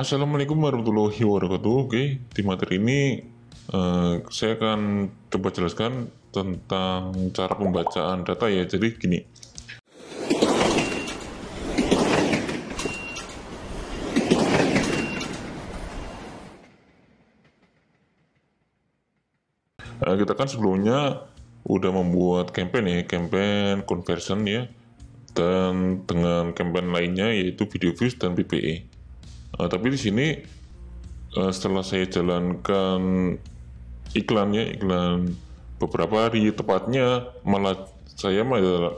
Assalamualaikum warahmatullahi wabarakatuh. Oke, di materi ini saya akan coba jelaskan tentang cara pembacaan data ya. Jadi gini, kita kan sebelumnya udah membuat campaign ya, campaign conversion ya, dan dengan campaign lainnya yaitu video views dan PPE. Tapi di sini setelah saya jalankan iklan beberapa hari, tepatnya malah saya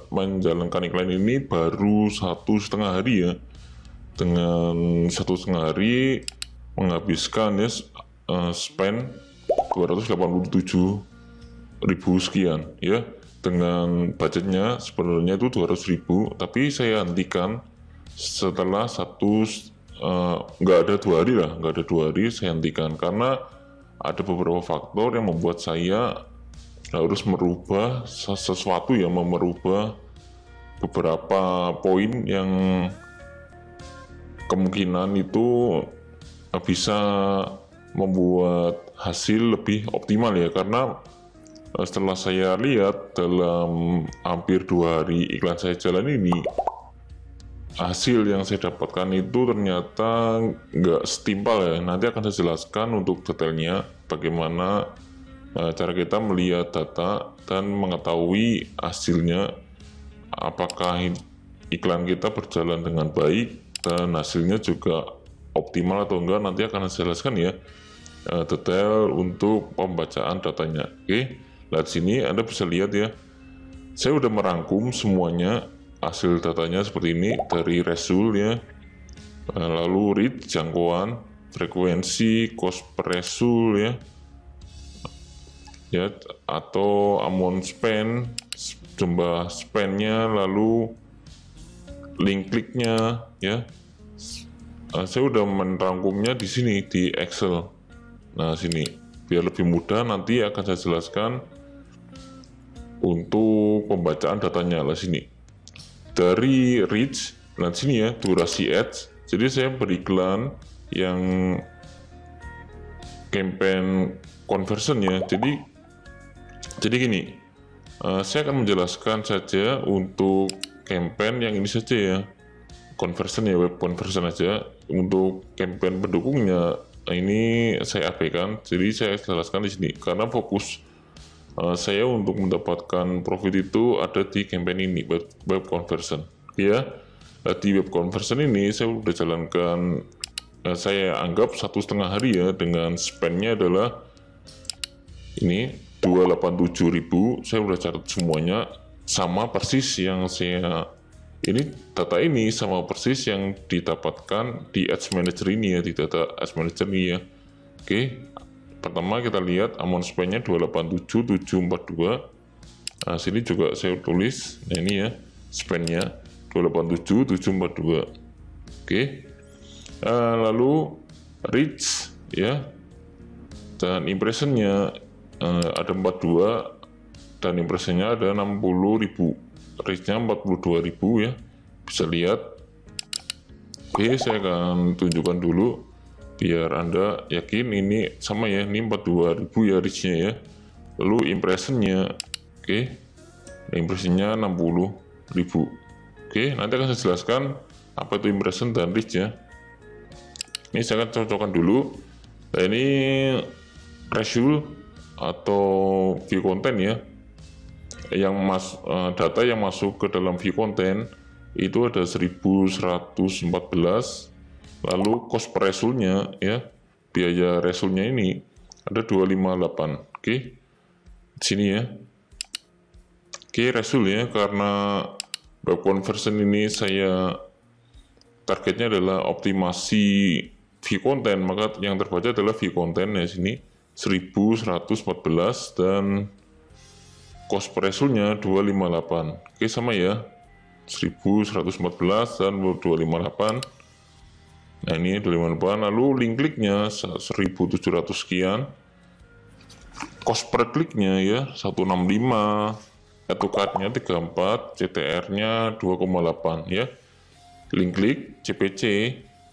menjalankan iklan ini baru 1,5 hari ya. Dengan 1,5 hari menghabiskan ya spend 287.000 sekian ya, dengan budgetnya sebenarnya itu 200.000, tapi saya hentikan setelah nggak ada 2 hari lah, nggak ada 2 hari saya hentikan karena ada beberapa faktor yang membuat saya harus merubah sesuatu, yang merubah beberapa poin yang kemungkinan itu bisa membuat hasil lebih optimal ya. Karena setelah saya lihat dalam hampir 2 hari iklan saya jalan ini, hasil yang saya dapatkan itu ternyata nggak setimpal ya. Nanti akan saya jelaskan untuk detailnya bagaimana cara kita melihat data dan mengetahui hasilnya, apakah iklan kita berjalan dengan baik dan hasilnya juga optimal atau enggak. Nanti akan saya jelaskan ya detail untuk pembacaan datanya. Oke, lihat sini Anda bisa lihat ya, saya udah merangkum semuanya. Hasil datanya seperti ini dari Resul ya, lalu reach jangkauan, frekuensi, cost per Resul ya, atau amount spend, jumlah spendnya, lalu link kliknya ya. Saya udah merangkumnya di sini di Excel. Nah sini biar lebih mudah nanti akan saya jelaskan untuk pembacaan datanya lah sini. Dari reach, nah sini ya, durasi ads. Jadi saya beriklan yang campaign conversion ya. Jadi gini, saya akan menjelaskan saja untuk campaign yang ini saja ya, conversion ya, web conversion aja. Untuk campaign pendukungnya ini saya abaikan. Jadi saya jelaskan di sini karena fokus saya untuk mendapatkan profit itu ada di campaign ini, web conversion ya. Di web conversion ini saya sudah jalankan, saya anggap 1,5 hari ya, dengan spendnya adalah ini 287.000. Saya sudah catat semuanya sama persis yang saya ini, data ini sama persis yang didapatkan di Ads Manager ini ya, di data Ads Manager ini ya. Oke, pertama kita lihat amount spend-nya 287.742. Nah, sini juga saya tulis. Nah, ini ya, spend-nya 287.742. Oke. Lalu reach ya. Dan impression-nya ada 42 dan impression-nya ada 60.000. Reach-nya 42.000 ya. Bisa lihat. Oke, saya akan tunjukkan dulu biar Anda yakin ini sama ya, ini 42.000 ya reach-nya ya. Lalu impression-nya, oke, impression-nya 60.000. Oke, nanti akan saya jelaskan apa itu impression dan reach ya. Ini saya akan cocokkan dulu. Nah, ini Resul atau view content ya, yang data yang masuk ke dalam view content itu ada 1114. Lalu cost per Resulnya ya, biaya Resulnya ini ada 258. Oke, sini ya. Oke, Resul ya, karena web conversion ini saya targetnya adalah optimasi view content, maka yang terbaca adalah view content ya, sini 1114 dan cost per Resulnya 258. Oke, sama ya, 1114 dan 258. Nah ini 258. Lalu link kliknya 1700 sekian, cost per kliknya ya 165, AutoCAD-nya 34, CTR-nya 2,8 ya. Link klik CPC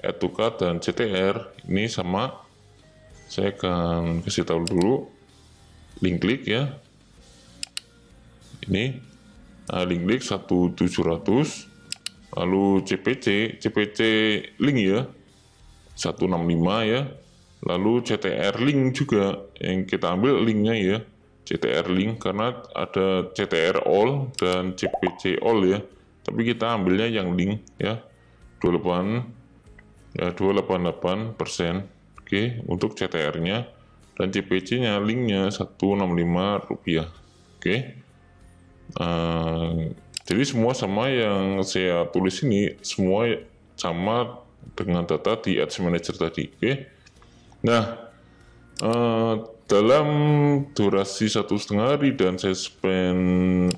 add to cart dan CTR ini sama. Saya akan kasih tahu dulu link klik ya. Ini link klik 1700, lalu CPC link ya 165 ya, lalu CTR link juga yang kita ambil linknya ya, CTR link karena ada CTR all dan CPC all ya, tapi kita ambilnya yang link ya 288%. Oke, untuk CTR-nya, dan CPC-nya linknya 165 rupiah. Oke, jadi semua sama yang saya tulis ini, semua sama dengan data di Ads Manager tadi. Oke, nah dalam durasi 1,5 hari dan saya spend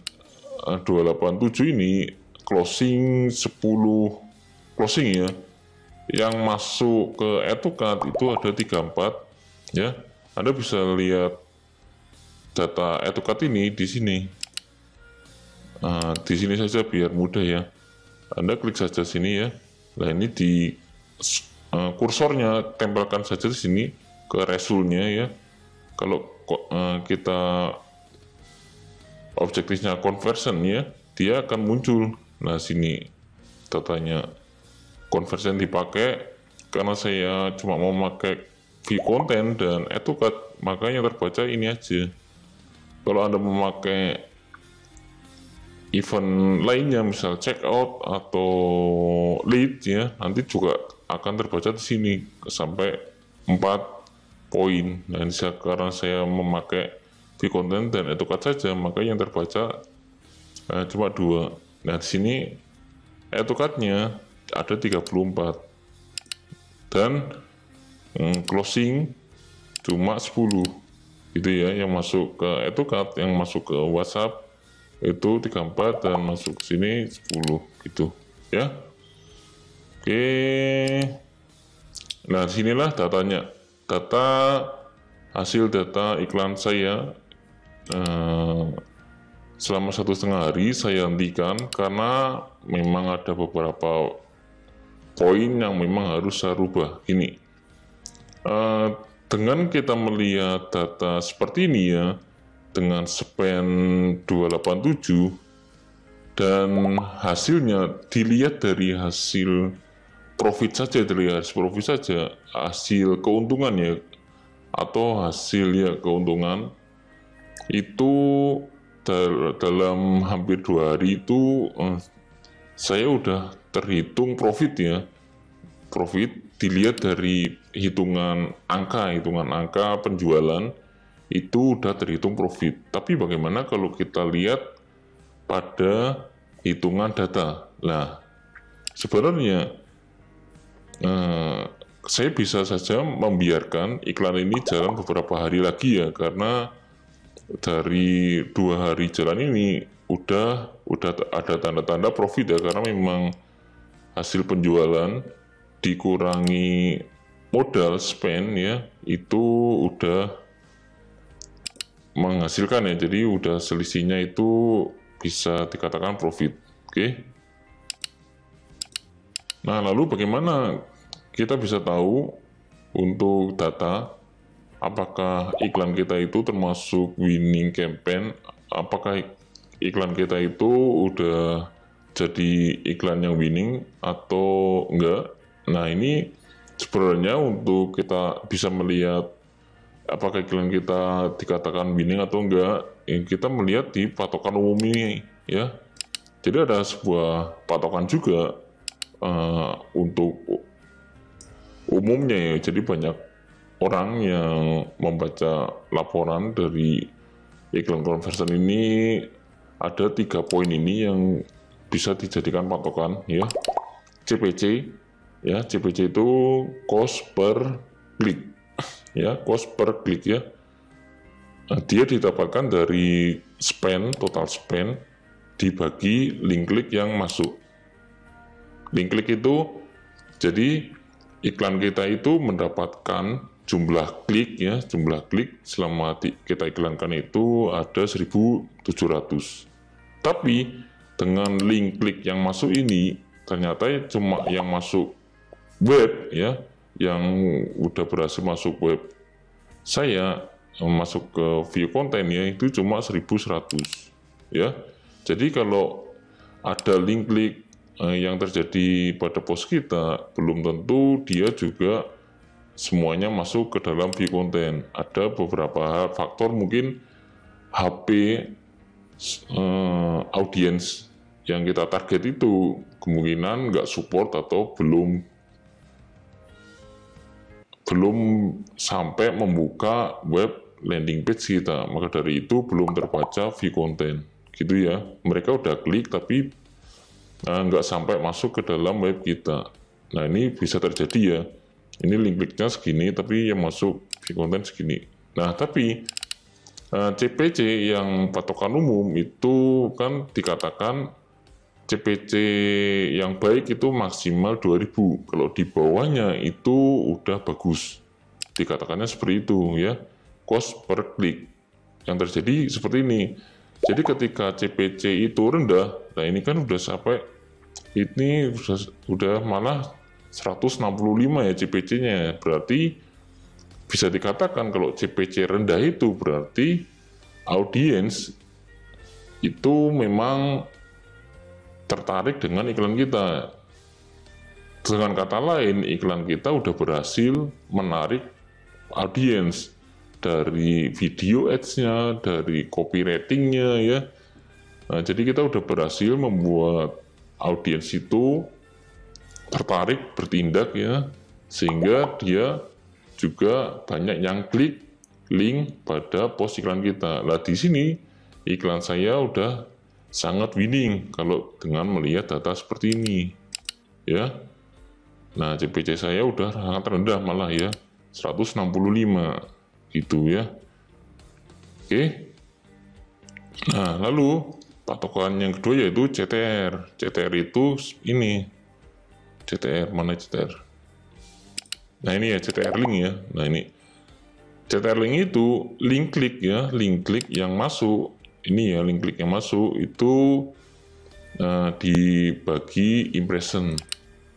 287 ini closing 10 closing ya, yang masuk ke add to cart itu ada 34 ya. Anda bisa lihat data add to cart ini di sini. Di sini saja biar mudah ya. Anda klik saja sini ya. Nah ini di kursornya tempelkan saja di sini ke resulnya ya. Kalau kita objektifnya conversion ya, dia akan muncul. Nah sini datanya. Conversion dipakai karena saya cuma mau pakai view content dan add to cart, maka yang terbaca ini aja. Kalau Anda memakai event lainnya, misal checkout atau lead ya, nanti juga akan terbaca di sini sampai 4 poin. Nah, sekarang saya memakai view content dan add to cart saja, maka yang terbaca cuma 2. Nah, di sini add to cart-nya ada 34 dan closing cuma 10 gitu ya, yang masuk ke add to cart, yang masuk ke WhatsApp itu 34 dan masuk ke sini 10 gitu ya. Oke, nah disinilah datanya, hasil data iklan saya selama 1,5 hari saya hentikan karena memang ada beberapa poin yang memang harus saya rubah. Ini dengan kita melihat data seperti ini ya, dengan spend 287 dan hasilnya dilihat dari hasil profit saja, hasil keuntungan ya, atau hasil ya keuntungan itu dalam hampir 2 hari itu saya udah terhitung profit ya. Profit dilihat dari hitungan angka penjualan itu udah terhitung profit. Tapi bagaimana kalau kita lihat pada hitungan data? Nah, sebenarnya saya bisa saja membiarkan iklan ini jalan beberapa hari lagi ya, karena dari 2 hari jalan ini udah ada tanda-tanda profit ya, karena memang hasil penjualan dikurangi modal spend ya, itu udah menghasilkan ya, jadi udah selisihnya itu bisa dikatakan profit. Oke. Nah, lalu bagaimana kita bisa tahu untuk data apakah iklan kita itu termasuk winning campaign, apakah iklan kita itu udah jadi iklan yang winning atau enggak? Nah, ini sebenarnya untuk kita bisa melihat apakah iklan kita dikatakan winning atau enggak, kita melihat di patokan umum ini ya. Jadi ada sebuah patokan juga untuk umumnya ya. Jadi banyak orang yang membaca laporan dari iklan conversion ini, ada 3 poin ini yang bisa dijadikan patokan ya. CPC ya, CPC itu cost per klik ya, cost per klik ya. Dia didapatkan dari spend, total spend dibagi link klik yang masuk. Link klik itu jadi iklan kita itu mendapatkan jumlah klik ya, jumlah klik selama kita iklankan itu ada 1.700. Tapi dengan link klik yang masuk ini ternyata cuma yang masuk web ya, yang udah berhasil masuk web saya, masuk ke view konten ya, itu cuma 1100 ya. Jadi kalau ada link klik yang terjadi pada post kita, belum tentu dia juga semuanya masuk ke dalam view konten. Ada beberapa faktor, mungkin HP audiens yang kita target itu kemungkinan nggak support atau belum sampai membuka web landing page kita, maka dari itu belum terbaca view konten gitu ya. Mereka udah klik tapi nggak sampai masuk ke dalam web kita. Nah, ini bisa terjadi ya, ini link kliknya segini tapi yang masuk view konten segini. Nah, tapi CPC yang patokan umum itu kan dikatakan CPC yang baik itu maksimal 2000. Kalau di bawahnya itu udah bagus. Dikatakannya seperti itu ya. Cost per klik. Yang terjadi seperti ini. Jadi ketika CPC itu rendah, nah ini kan udah sampai, ini udah malah 165 ya CPC-nya. Berarti bisa dikatakan kalau CPC rendah itu berarti audiens itu memang tertarik dengan iklan kita. Dengan kata lain, iklan kita udah berhasil menarik audiens dari video ads-nya, dari copywriting-nya ya. Nah, jadi kita udah berhasil membuat audiens itu tertarik bertindak ya, sehingga dia juga banyak yang klik link pada post iklan kita. Nah, di sini iklan saya udah sangat winning kalau dengan melihat data seperti ini ya. Nah, CPC saya udah sangat rendah malah ya, 165 gitu ya. Oke. Nah, lalu patokan yang kedua yaitu CTR. CTR itu ini, CTR mana CTR? Nah, ini ya CTR link ya. Nah, ini CTR link itu link klik ya, link klik yang masuk. Ini ya, link klik yang masuk itu dibagi impression.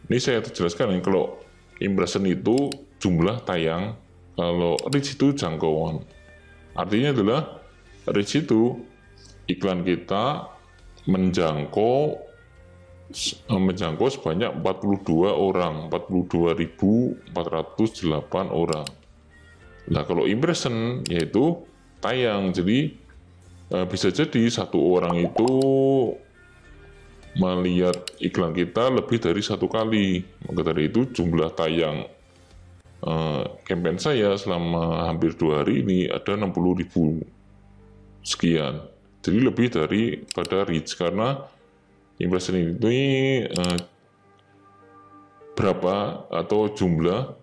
Ini saya jelaskan ya, kalau impression itu jumlah tayang, kalau reach itu jangkauan. Artinya adalah reach itu iklan kita menjangkau sebanyak 42 orang, 42.408 orang. Nah, kalau impression yaitu tayang, jadi bisa jadi satu orang itu melihat iklan kita lebih dari satu kali. Maka dari itu jumlah tayang campaign saya selama hampir 2 hari ini ada 60.000 sekian. Jadi lebih daripada reach, karena impression ini berapa atau jumlah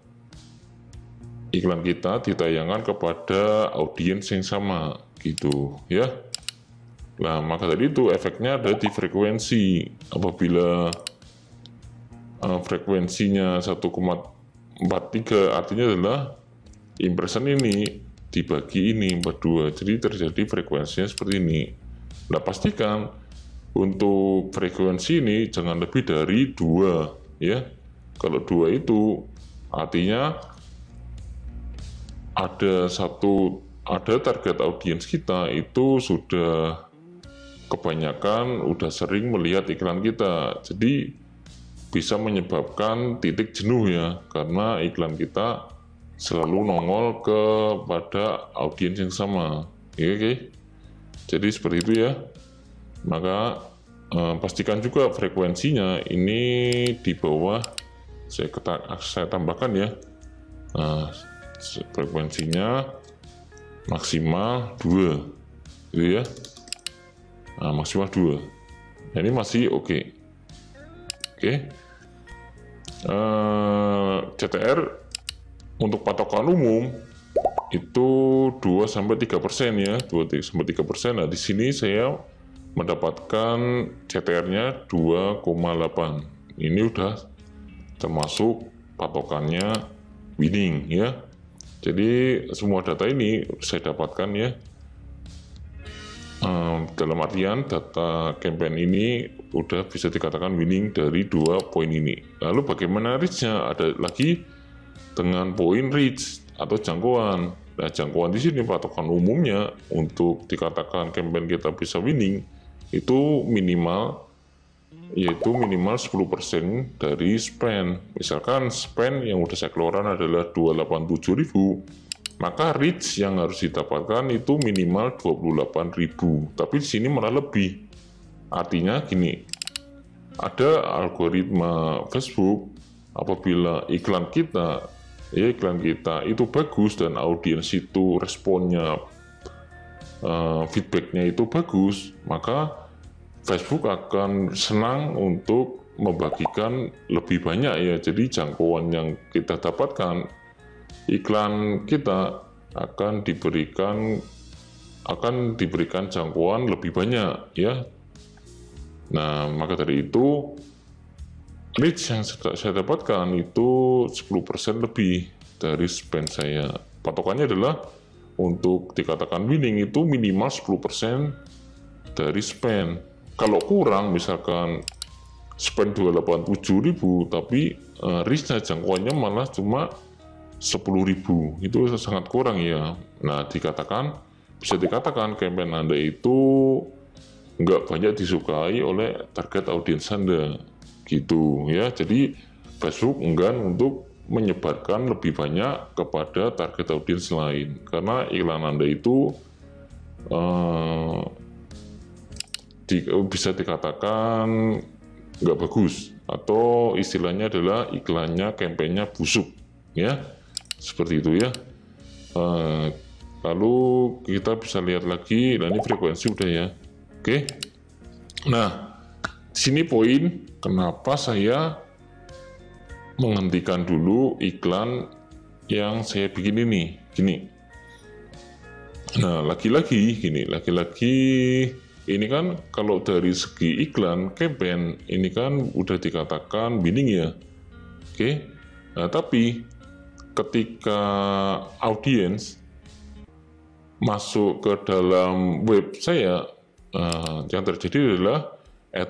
iklan kita ditayangkan kepada audiens yang sama gitu ya. Nah, maka dari itu efeknya ada di frekuensi. Apabila frekuensinya 1,43, artinya adalah impression ini dibagi ini 42, jadi terjadi frekuensinya seperti ini. Nah, pastikan untuk frekuensi ini jangan lebih dari 2 ya. Kalau 2 itu artinya ada target audiens kita itu sudah kebanyakan udah sering melihat iklan kita, jadi bisa menyebabkan titik jenuh ya, karena iklan kita selalu nongol kepada audiens yang sama. Oke. Jadi seperti itu ya. Maka pastikan juga frekuensinya ini di bawah, saya tambahkan ya. Nah, frekuensinya maksimal 2 gitu ya. Nah, maksimal 2. Nah, ini masih oke. CTR untuk patokan umum itu 2-3% ya, 2-3%. Nah, di sini saya mendapatkan CTR-nya 2,8. Ini udah termasuk patokannya winning ya. Jadi semua data ini saya dapatkan ya Dalam artian data campaign ini udah bisa dikatakan winning dari 2 poin ini. Lalu bagaimana reach-nya? Ada lagi dengan poin reach atau jangkauan. Nah, jangkauan di sini patokan umumnya untuk dikatakan campaign kita bisa winning itu minimal, yaitu minimal 10% dari spend. Misalkan spend yang udah saya keluaran adalah 287.000, maka reach yang harus didapatkan itu minimal 28.000. Tapi di sini malah lebih. Artinya gini, ada algoritma Facebook, apabila iklan kita itu bagus dan audiens itu responnya, feedbacknya itu bagus, maka Facebook akan senang untuk membagikan lebih banyak ya. Jadi jangkauan yang kita dapatkan, iklan kita akan diberikan jangkauan lebih banyak ya. Nah, maka dari itu reach yang saya dapatkan itu 10% lebih dari spend saya. Patokannya adalah untuk dikatakan winning itu minimal 10% dari spend. Kalau kurang, misalkan spend 287.000 tapi reach-nya jangkauannya malah cuma 10.000, itu sangat kurang ya. Nah, bisa dikatakan campaign Anda itu nggak banyak disukai oleh target audiens Anda gitu ya. Jadi Facebook enggan untuk menyebarkan lebih banyak kepada target audiens lain karena iklan Anda itu bisa dikatakan nggak bagus, atau istilahnya adalah iklannya, campaignnya busuk ya, seperti itu ya. Lalu kita bisa lihat lagi, nah ini frekuensi udah ya. Oke, nah sini poin kenapa saya menghentikan dulu iklan yang saya bikin ini gini. Nah lagi-lagi ini kan kalau dari segi iklan campaign ini kan udah dikatakan winning ya. Oke. Nah, tapi ketika audiens masuk ke dalam web saya, yang terjadi adalah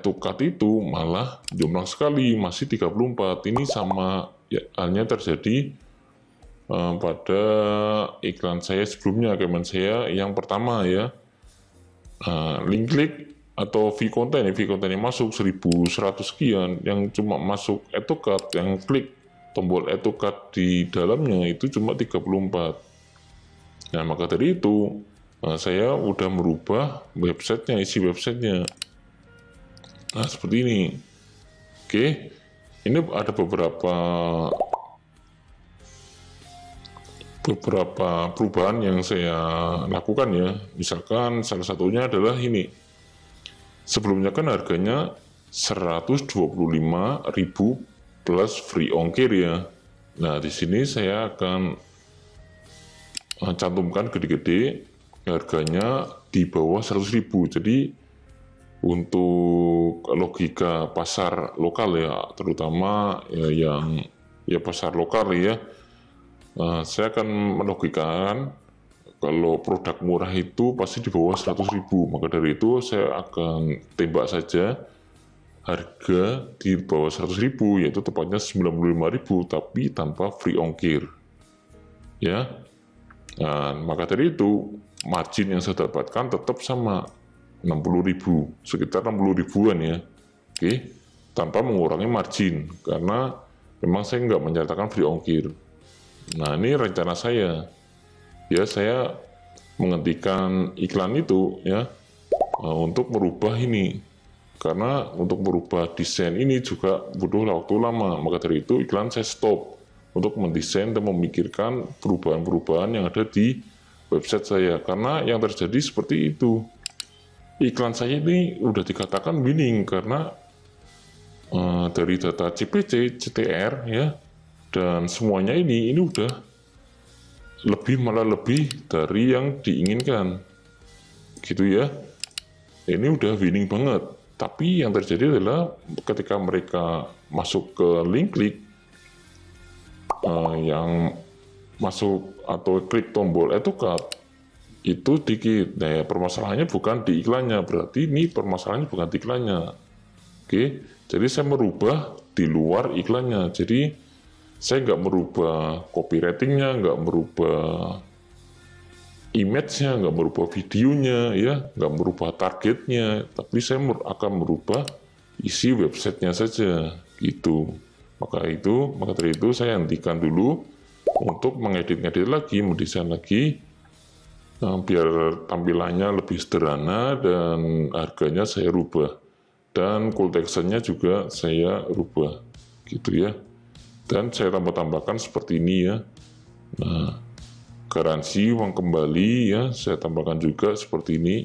to cart itu malah jumlah sekali, masih 34. Ini sama ya, halnya terjadi pada iklan saya sebelumnya, campaign saya yang pertama ya. Link klik atau V-content yang masuk 1100 sekian, yang cuma masuk add to cart, yang klik tombol add to cart di dalamnya itu cuma 34. Nah maka dari itu saya udah merubah websitenya, isi websitenya. Nah seperti ini. Oke, ini ada beberapa perubahan yang saya lakukan ya. Misalkan salah satunya adalah ini. Sebelumnya kan harganya 125.000 plus free ongkir ya. Nah, di sini saya akan cantumkan gede-gede harganya di bawah 100.000. Jadi untuk logika pasar lokal ya, terutama yang pasar lokal ya, saya akan melogikakan kalau produk murah itu pasti di bawah 100.000. Maka dari itu saya akan tembak saja harga di bawah 100.000, yaitu tepatnya 95.000 tapi tanpa free ongkir ya. Nah, maka dari itu margin yang saya dapatkan tetap sama 60.000, sekitar 60.000-an ya. Oke, tanpa mengurangi margin karena memang saya nggak menyatakan free ongkir. Nah ini rencana saya ya, saya menghentikan iklan itu ya, untuk merubah ini, karena untuk merubah desain ini juga butuh waktu lama. Maka dari itu iklan saya stop untuk mendesain dan memikirkan perubahan-perubahan yang ada di website saya, karena yang terjadi seperti itu, iklan saya ini udah dikatakan winning karena dari data CPC, CTR ya, dan semuanya ini udah malah lebih dari yang diinginkan gitu ya. Ini udah winning banget. Tapi yang terjadi adalah ketika mereka masuk ke link klik, yang masuk atau klik tombol add to cart, itu dikit. Nah, ya, permasalahannya bukan di iklannya, berarti ini permasalahannya bukan di iklannya. Oke, jadi saya merubah di luar iklannya. Jadi saya nggak merubah copywritingnya, nggak merubah image-nya, nggak merubah videonya, ya, nggak merubah targetnya, tapi saya akan merubah isi websitenya saja, gitu. Maka dari itu saya hentikan dulu untuk mengedit-ngedit lagi, mendesain lagi, biar tampilannya lebih sederhana dan harganya saya rubah. Dan call to action-nya juga saya rubah, gitu ya. Dan saya tambah-tambahkan seperti ini ya. Nah, garansi uang kembali ya saya tambahkan juga seperti ini.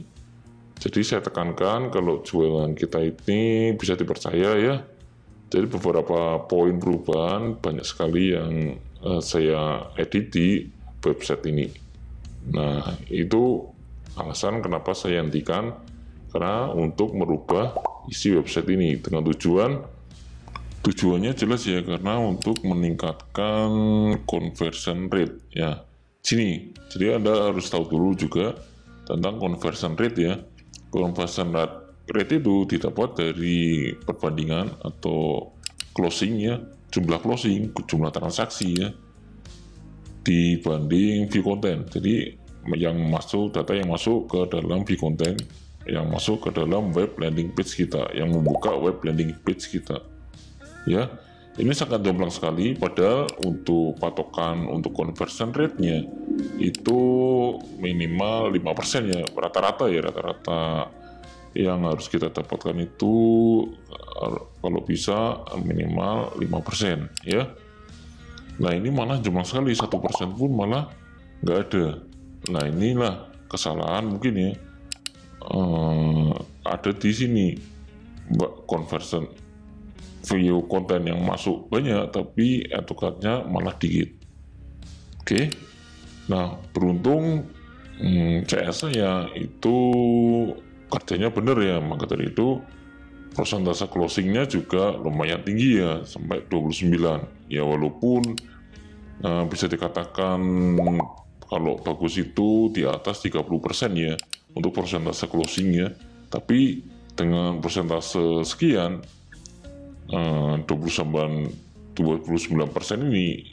Jadi saya tekankan kalau jualan kita ini bisa dipercaya ya. Jadi beberapa poin perubahan banyak sekali yang saya edit di website ini. Nah, itu alasan kenapa saya hentikan, karena untuk merubah isi website ini dengan tujuannya jelas ya, karena untuk meningkatkan conversion rate ya. Sini, jadi Anda harus tahu dulu juga tentang conversion rate ya. Conversion rate itu didapat dari perbandingan atau closing ya, jumlah closing, jumlah transaksi ya, dibanding view content. Jadi data yang masuk ke dalam view content, yang masuk ke dalam web landing page kita, yang membuka web landing page kita. Ya, ini sangat jomplang sekali, padahal untuk patokan untuk conversion rate-nya itu minimal 5% ya, rata-rata yang harus kita dapatkan itu kalau bisa minimal 5% ya. Nah, ini malah jomplang sekali, 1% pun malah nggak ada. Nah, inilah kesalahan mungkin ya, ada di sini, conversion view konten yang masuk banyak tapi advokatnya malah dikit. Oke, nah beruntung CS saya itu kerjanya bener ya, maka dari itu persentase closingnya juga lumayan tinggi ya, sampai 29 ya, walaupun bisa dikatakan kalau bagus itu di atas 30% ya untuk persentase closingnya, tapi dengan persentase sekian 29%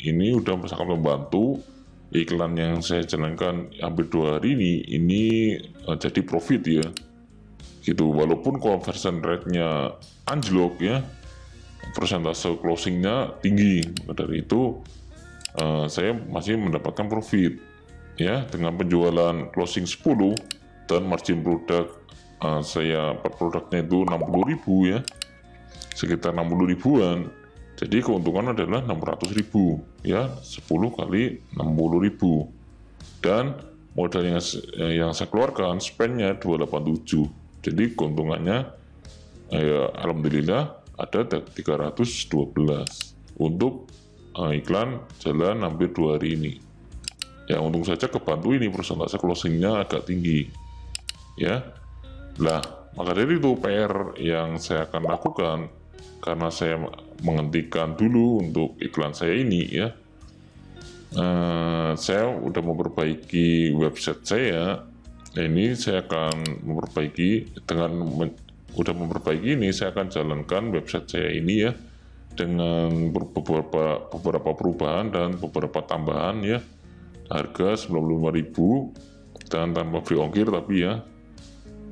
ini udah sangat membantu iklan yang saya jalankan hampir 2 hari ini jadi profit ya, gitu. Walaupun conversion rate-nya anjlok ya, persentase closingnya tinggi, dari itu saya masih mendapatkan profit ya, dengan penjualan closing 10 dan margin produk saya per produknya itu 60.000 ya, sekitar 60 ribuan. Jadi keuntungan adalah 600.000 ya, 10 kali 60.000, dan modal yang saya keluarkan spendnya 287. Jadi keuntungannya ya, alhamdulillah ada 312 untuk iklan jalan hampir 2 hari ini ya. Untung saja kebantu ini persentase closingnya agak tinggi ya. Lah, maka dari itu PR yang saya akan lakukan, karena saya menghentikan dulu untuk iklan saya ini ya, saya udah memperbaiki website saya. Ini saya akan memperbaiki udah memperbaiki ini, saya akan jalankan website saya ini ya dengan beberapa perubahan dan beberapa tambahan ya. Harga 95.000 dan tanpa free ongkir, tapi ya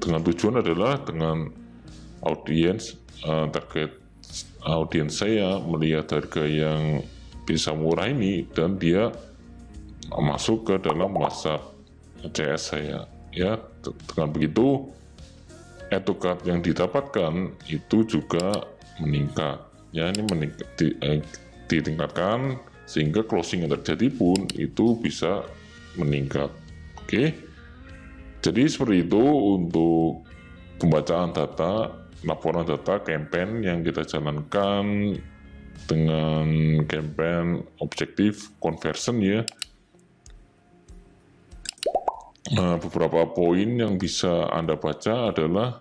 dengan tujuan adalah dengan target audiens saya melihat harga yang bisa murah ini dan dia masuk ke dalam WhatsApp CS saya ya. Dengan begitu advokat yang didapatkan itu juga meningkat ya, ini ditingkatkan sehingga closing yang terjadi pun itu bisa meningkat. Oke, jadi seperti itu untuk pembacaan data, laporan data campaign yang kita jalankan dengan campaign objektif conversion ya. Beberapa poin yang bisa Anda baca adalah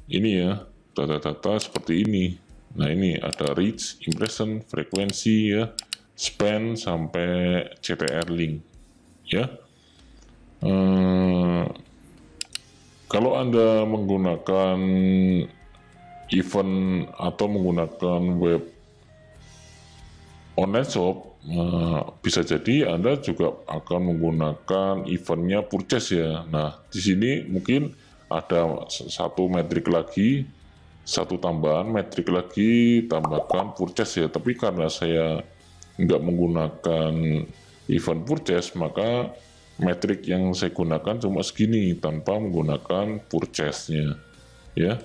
ini ya, data-data seperti ini. Nah, ini ada reach, impression, frekuensi ya, spend sampai CTR link ya. Eh, Kalau Anda menggunakan event atau menggunakan web online shop, bisa jadi Anda juga akan menggunakan eventnya purchase ya. Nah, di sini mungkin ada satu metrik lagi, satu tambahan metrik lagi, tambahkan purchase ya. Tapi karena saya nggak menggunakan event purchase, maka metrik yang saya gunakan cuma segini tanpa menggunakan purchase-nya ya.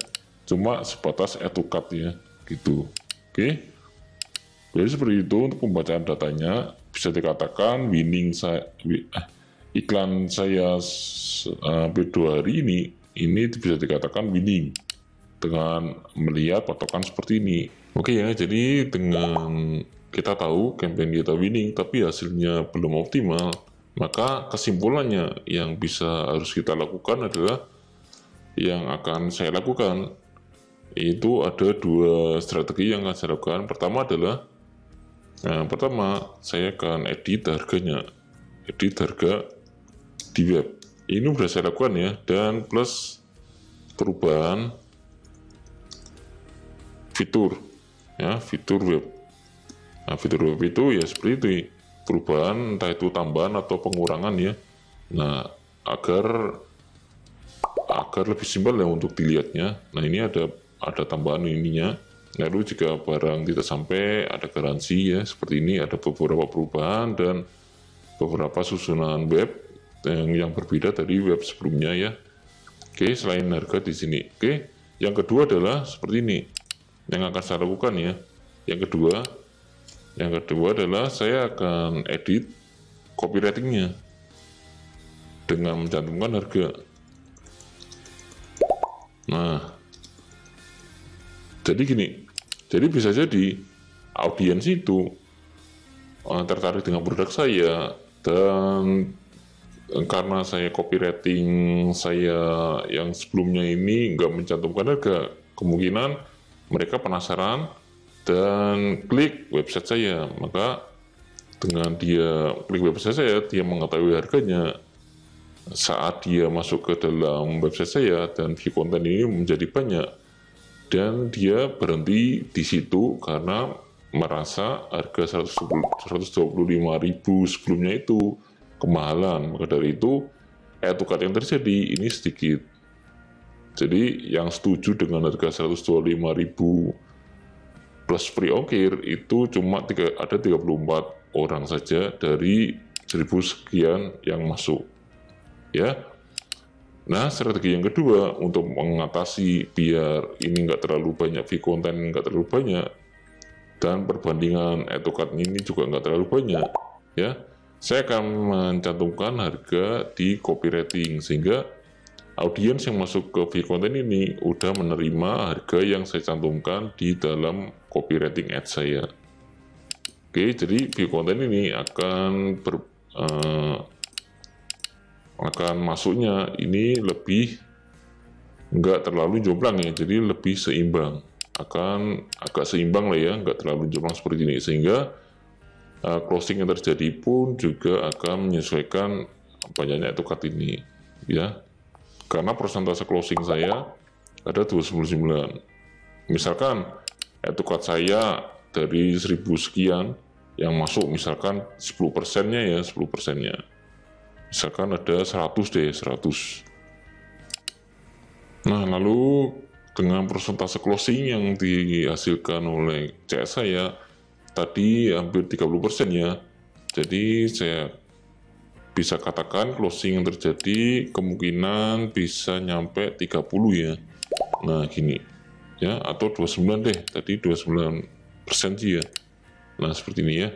Cuma sebatas add to cart ya, gitu. Oke. Jadi seperti itu untuk pembacaan datanya. Bisa dikatakan iklan saya P2 hari ini bisa dikatakan winning dengan melihat patokan seperti ini. Oke ya, jadi dengan kita tahu campaign kita winning tapi hasilnya belum optimal, maka kesimpulannya yang harus kita lakukan adalah yang akan saya lakukan. Itu ada dua strategi yang akan saya lakukan. Pertama, saya akan edit harganya, edit harga di web. Ini sudah saya lakukan ya, dan plus perubahan fitur, ya, fitur web. Nah, fitur web itu ya seperti itu, perubahan entah itu tambahan atau pengurangan ya. Nah, agar lebih simpel ya untuk dilihatnya. Nah, ini ada tambahan ininya. Lalu jika barang tidak sampai, ada garansi ya, seperti ini, ada beberapa perubahan dan beberapa susunan web yang berbeda dari web sebelumnya ya. Oke, selain harga di sini. Oke, yang kedua adalah seperti ini, yang akan saya lakukan ya. Yang kedua adalah saya akan edit copywritingnya dengan mencantumkan harga. Nah, jadi gini, jadi bisa jadi audiens itu tertarik dengan produk saya, dan karena saya copywriting saya yang sebelumnya ini nggak mencantumkan harga, kemungkinan mereka penasaran dan klik website saya. Maka dengan dia klik website saya, dia mengetahui harganya. Saat dia masuk ke dalam website saya dan view konten ini menjadi banyak, dan dia berhenti di situ karena merasa harga 125.000 sebelumnya itu kemahalan. Maka dari itu add to cart yang terjadi ini sedikit. Jadi yang setuju dengan harga 125.000 plus free ongkir itu cuma ada 34 orang saja dari 1000 sekian yang masuk ya. Nah, strategi yang kedua untuk mengatasi biar ini nggak terlalu banyak view konten, nggak terlalu banyak, dan perbandingan add to cart ini juga nggak terlalu banyak ya, saya akan mencantumkan harga di copywriting sehingga audiens yang masuk ke view konten ini udah menerima harga yang saya cantumkan di dalam copywriting ad saya. Oke, jadi view konten ini akan masuknya ini lebih nggak terlalu jomplang ya, jadi lebih seimbang, akan agak seimbang lah ya, nggak terlalu jomplang seperti ini, sehingga closing yang terjadi pun juga akan menyesuaikan banyaknya add to cart ini ya, karena persentase closing saya ada 29. Misalkan add to cart saya dari 1000 sekian yang masuk, misalkan 10%-nya ya, 10%-nya misalkan ada 100 deh, 100. Nah, lalu dengan persentase closing yang dihasilkan oleh CS saya tadi hampir 30% ya. Jadi saya bisa katakan closing yang terjadi kemungkinan bisa nyampe 30 ya. Nah, gini ya, atau 29 deh, tadi 29% sih ya. Nah, seperti ini ya.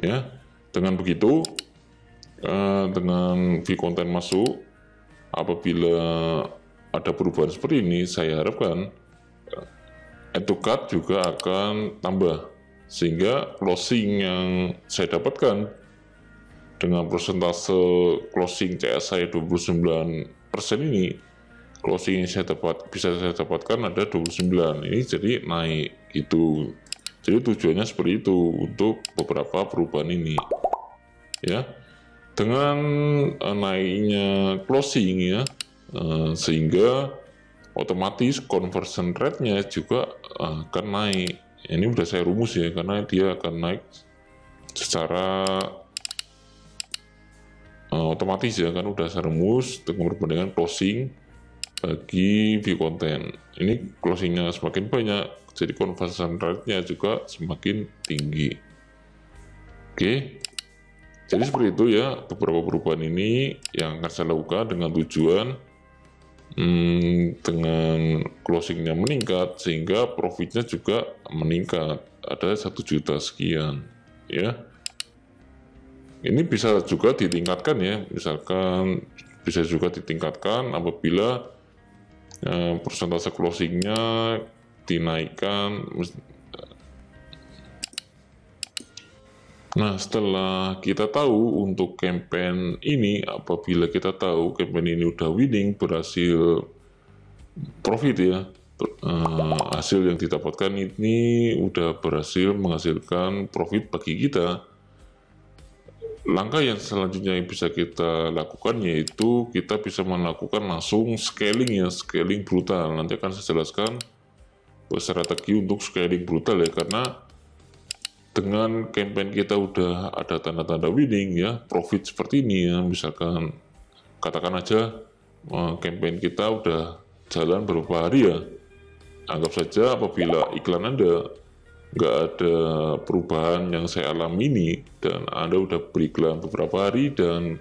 Ya, dengan begitu dengan view konten masuk, apabila ada perubahan seperti ini, saya harapkan add to cart juga akan tambah, sehingga closing yang saya dapatkan dengan persentase closing CS saya 29% ini, closing yang bisa saya dapatkan ada 29, ini jadi naik gitu. Jadi tujuannya seperti itu untuk beberapa perubahan ini ya. dengan naiknya closing ya, sehingga otomatis conversion rate-nya juga akan naik. Ini udah saya rumus ya, karena dia akan naik secara otomatis ya, kan udah saya rumus dengan perbandingan closing bagi view content. Ini closingnya semakin banyak, jadi conversion rate-nya juga semakin tinggi. Oke, jadi seperti itu ya beberapa perubahan ini yang akan saya lakukan dengan tujuan dengan closingnya meningkat sehingga profitnya juga meningkat, ada 1 juta sekian ya. Ini bisa juga ditingkatkan ya, misalkan bisa juga ditingkatkan apabila persentase closingnya dinaikkan. Nah, setelah kita tahu untuk campaign ini, apabila kita tahu campaign ini udah winning, berhasil profit ya, hasil yang didapatkan ini udah berhasil menghasilkan profit bagi kita. Langkah yang selanjutnya yang bisa kita lakukan yaitu kita bisa melakukan langsung scaling ya, scaling brutal. Nanti akan saya jelaskan strategi untuk scaling brutal ya, karena dengan campaign kita udah ada tanda-tanda winning ya, profit seperti ini ya, misalkan katakan aja campaign kita udah jalan beberapa hari ya, anggap saja apabila iklan Anda nggak ada perubahan yang saya alami ini dan Anda udah beriklan beberapa hari dan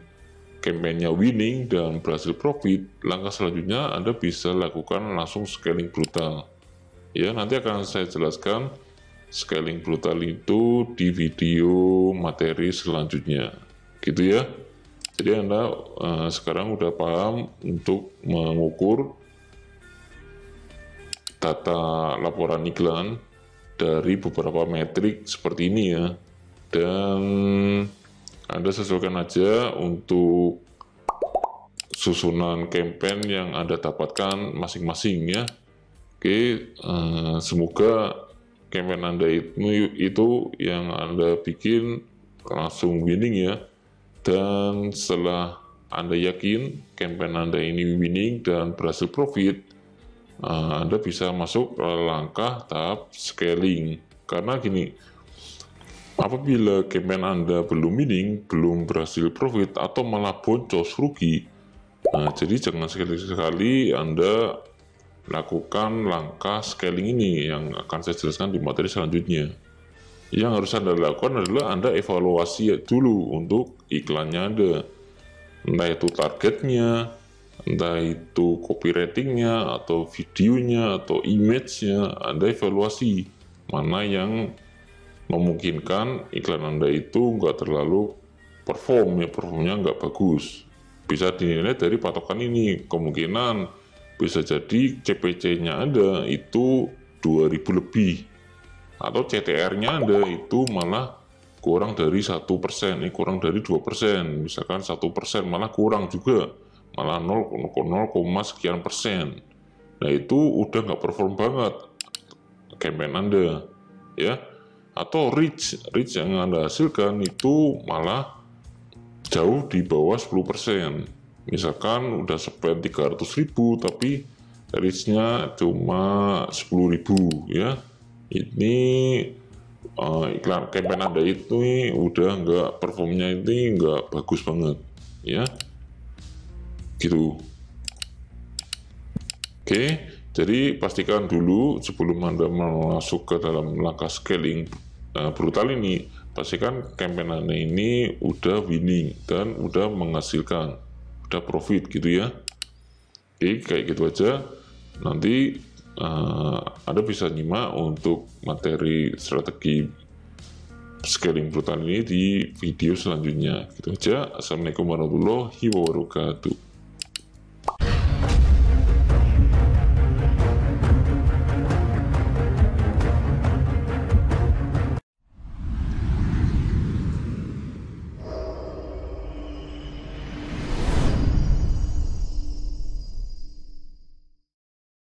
campaignnya winning dan berhasil profit, langkah selanjutnya Anda bisa lakukan langsung scaling brutal ya. Nanti akan saya jelaskan scaling brutal itu di video materi selanjutnya gitu ya. Jadi Anda sekarang udah paham untuk mengukur data laporan iklan dari beberapa metrik seperti ini ya, dan Anda sesuaikan aja untuk susunan campaign yang Anda dapatkan masing-masing ya. Oke, semoga campaign Anda itu yang Anda bikin langsung winning ya, dan setelah Anda yakin campaign Anda ini winning dan berhasil profit, Anda bisa masuk ke langkah tahap scaling. Karena gini, apabila campaign Anda belum winning, belum berhasil profit, atau malah boncos rugi, jadi jangan sekali-sekali Anda lakukan langkah scaling ini yang akan saya jelaskan di materi selanjutnya. Yang harus Anda lakukan adalah Anda evaluasi dulu untuk iklannya Anda, entah itu targetnya, entah itu copywritingnya, atau videonya, atau image-nya. Anda evaluasi mana yang memungkinkan iklan Anda itu nggak terlalu perform ya, performnya nggak bagus. Bisa dinilai dari patokan ini. Kemungkinan bisa jadi CPC-nya Anda itu 2000 lebih, atau CTR-nya Anda itu malah kurang dari 1%, kurang dari 2%, misalkan 1% malah kurang juga, malah 0, sekian persen. Nah itu udah nggak perform banget campaign Anda ya. Atau reach yang Anda hasilkan itu malah jauh di bawah 10%. Misalkan udah spend 300.000 tapi reach-nya cuma 10.000 ya. Ini iklan campaign Anda itu udah nggak, performnya ini nggak bagus banget ya gitu. Oke, jadi pastikan dulu sebelum Anda masuk ke dalam langkah scaling brutal ini, pastikan campaign Anda ini udah winning dan udah menghasilkan, udah profit gitu ya. Oke, kayak gitu aja. Nanti Anda bisa nyimak untuk materi strategi scaling brutal ini di video selanjutnya. Gitu aja. Assalamualaikum warahmatullahi wabarakatuh.